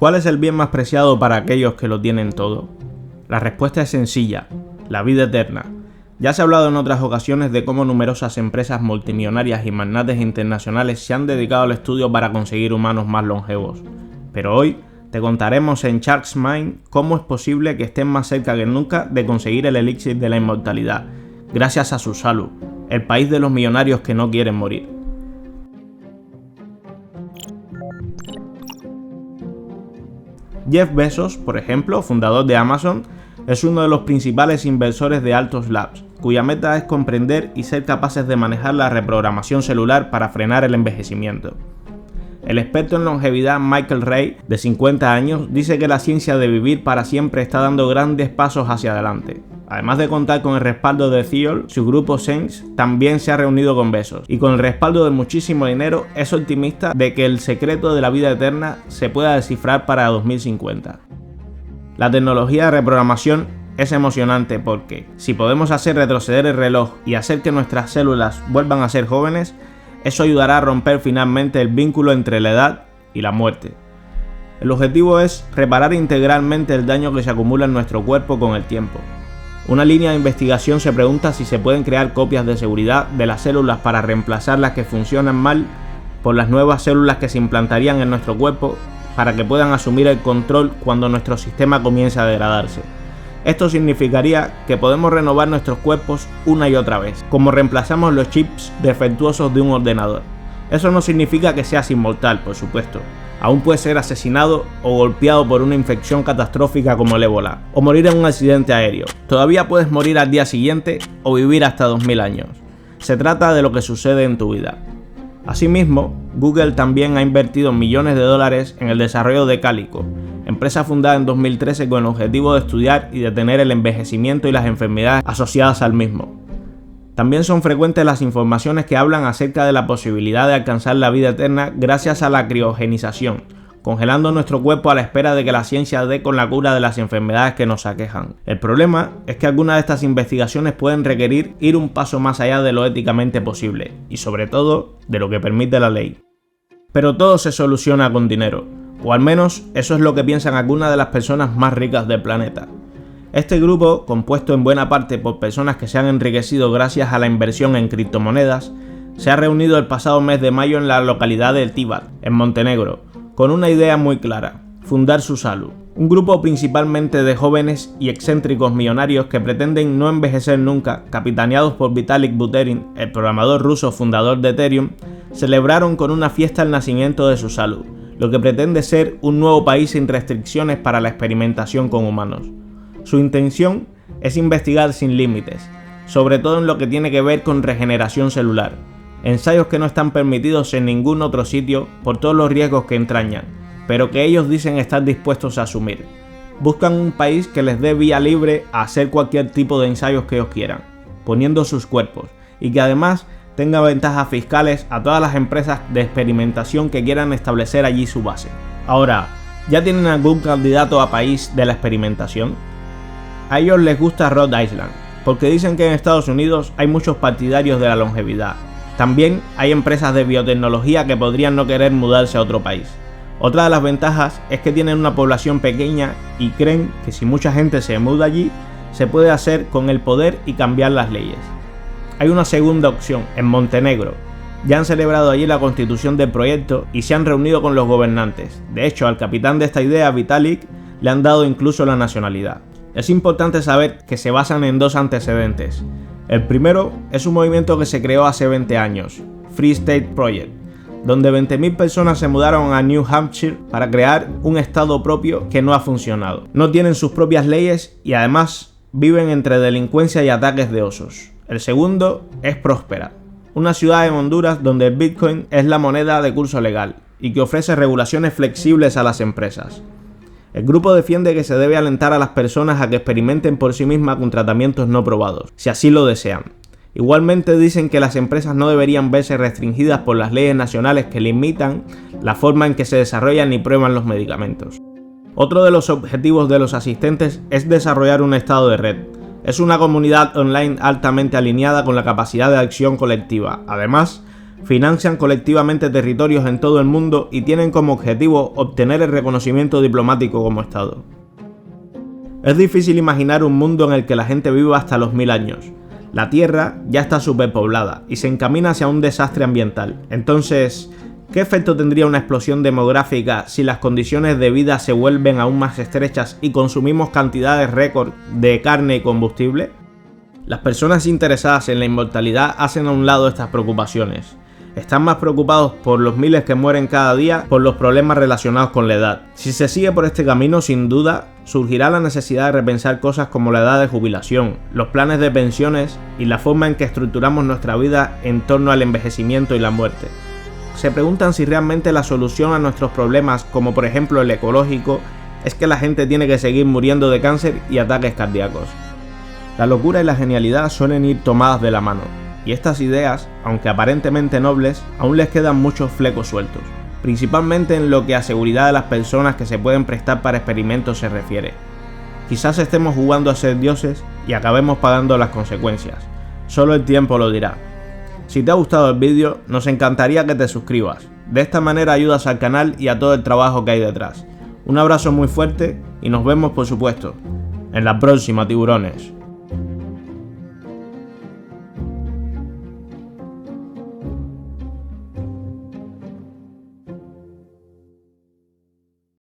¿Cuál es el bien más preciado para aquellos que lo tienen todo? La respuesta es sencilla: la vida eterna. Ya se ha hablado en otras ocasiones de cómo numerosas empresas multimillonarias y magnates internacionales se han dedicado al estudio para conseguir humanos más longevos. Pero hoy te contaremos en Shark's Mind cómo es posible que estén más cerca que nunca de conseguir el elixir de la inmortalidad, gracias a su salud, el país de los millonarios que no quieren morir. Jeff Bezos, por ejemplo, fundador de Amazon, es uno de los principales inversores de Altos Labs, cuya meta es comprender y ser capaces de manejar la reprogramación celular para frenar el envejecimiento. El experto en longevidad Michael Ray, de 50 años, dice que la ciencia de vivir para siempre está dando grandes pasos hacia adelante. Además de contar con el respaldo de Thiel, su grupo Sense también se ha reunido con Bezos, y con el respaldo de muchísimo dinero es optimista de que el secreto de la vida eterna se pueda descifrar para 2050. La tecnología de reprogramación es emocionante porque, si podemos hacer retroceder el reloj y hacer que nuestras células vuelvan a ser jóvenes, eso ayudará a romper finalmente el vínculo entre la edad y la muerte. El objetivo es reparar integralmente el daño que se acumula en nuestro cuerpo con el tiempo. Una línea de investigación se pregunta si se pueden crear copias de seguridad de las células para reemplazar las que funcionan mal por las nuevas células que se implantarían en nuestro cuerpo para que puedan asumir el control cuando nuestro sistema comience a degradarse. Esto significaría que podemos renovar nuestros cuerpos una y otra vez, como reemplazamos los chips defectuosos de un ordenador. Eso no significa que seas inmortal, por supuesto. Aún puedes ser asesinado o golpeado por una infección catastrófica como el ébola, o morir en un accidente aéreo. Todavía puedes morir al día siguiente o vivir hasta 2000 años. Se trata de lo que sucede en tu vida. Asimismo, Google también ha invertido millones de dólares en el desarrollo de Calico, empresa fundada en 2013 con el objetivo de estudiar y detener el envejecimiento y las enfermedades asociadas al mismo. También son frecuentes las informaciones que hablan acerca de la posibilidad de alcanzar la vida eterna gracias a la criogenización, congelando nuestro cuerpo a la espera de que la ciencia dé con la cura de las enfermedades que nos aquejan. El problema es que algunas de estas investigaciones pueden requerir ir un paso más allá de lo éticamente posible, y sobre todo, de lo que permite la ley. Pero todo se soluciona con dinero, o al menos eso es lo que piensan algunas de las personas más ricas del planeta. Este grupo, compuesto en buena parte por personas que se han enriquecido gracias a la inversión en criptomonedas, se ha reunido el pasado mes de mayo en la localidad de Tivat, en Montenegro, con una idea muy clara: fundar Susalu, un grupo principalmente de jóvenes y excéntricos millonarios que pretenden no envejecer nunca, capitaneados por Vitalik Buterin, el programador ruso fundador de Ethereum, celebraron con una fiesta el nacimiento de Susalu, lo que pretende ser un nuevo país sin restricciones para la experimentación con humanos. Su intención es investigar sin límites, sobre todo en lo que tiene que ver con regeneración celular, ensayos que no están permitidos en ningún otro sitio por todos los riesgos que entrañan, pero que ellos dicen estar dispuestos a asumir. Buscan un país que les dé vía libre a hacer cualquier tipo de ensayos que ellos quieran, poniendo sus cuerpos, y que además tenga ventajas fiscales a todas las empresas de experimentación que quieran establecer allí su base. Ahora, ¿ya tienen algún candidato a país de la experimentación? A ellos les gusta Rhode Island, porque dicen que en Estados Unidos hay muchos partidarios de la longevidad. También hay empresas de biotecnología que podrían no querer mudarse a otro país. Otra de las ventajas es que tienen una población pequeña y creen que si mucha gente se muda allí, se puede hacer con el poder y cambiar las leyes. Hay una segunda opción, en Montenegro. Ya han celebrado allí la constitución del proyecto y se han reunido con los gobernantes. De hecho, al capitán de esta idea, Vitalik, le han dado incluso la nacionalidad. Es importante saber que se basan en dos antecedentes. El primero es un movimiento que se creó hace 20 años, Free State Project, donde 20.000 personas se mudaron a New Hampshire para crear un estado propio que no ha funcionado. No tienen sus propias leyes y además viven entre delincuencia y ataques de osos. El segundo es Próspera, una ciudad en Honduras donde el Bitcoin es la moneda de curso legal y que ofrece regulaciones flexibles a las empresas. El grupo defiende que se debe alentar a las personas a que experimenten por sí mismas con tratamientos no probados, si así lo desean. Igualmente dicen que las empresas no deberían verse restringidas por las leyes nacionales que limitan la forma en que se desarrollan y prueban los medicamentos. Otro de los objetivos de los asistentes es desarrollar un estado de red. Es una comunidad online altamente alineada con la capacidad de acción colectiva. Además, financian colectivamente territorios en todo el mundo y tienen como objetivo obtener el reconocimiento diplomático como Estado. Es difícil imaginar un mundo en el que la gente viva hasta los 1000 años. La Tierra ya está superpoblada y se encamina hacia un desastre ambiental. Entonces, ¿qué efecto tendría una explosión demográfica si las condiciones de vida se vuelven aún más estrechas y consumimos cantidades récord de carne y combustible? Las personas interesadas en la inmortalidad hacen a un lado estas preocupaciones. Están más preocupados por los miles que mueren cada día por los problemas relacionados con la edad. Si se sigue por este camino, sin duda, surgirá la necesidad de repensar cosas como la edad de jubilación, los planes de pensiones y la forma en que estructuramos nuestra vida en torno al envejecimiento y la muerte. Se preguntan si realmente la solución a nuestros problemas, como por ejemplo el ecológico, es que la gente tiene que seguir muriendo de cáncer y ataques cardíacos. La locura y la genialidad suelen ir tomadas de la mano. Y estas ideas, aunque aparentemente nobles, aún les quedan muchos flecos sueltos, principalmente en lo que a seguridad de las personas que se pueden prestar para experimentos se refiere. Quizás estemos jugando a ser dioses y acabemos pagando las consecuencias. Solo el tiempo lo dirá. Si te ha gustado el vídeo, nos encantaría que te suscribas. De esta manera ayudas al canal y a todo el trabajo que hay detrás. Un abrazo muy fuerte y nos vemos, por supuesto, en la próxima, tiburones.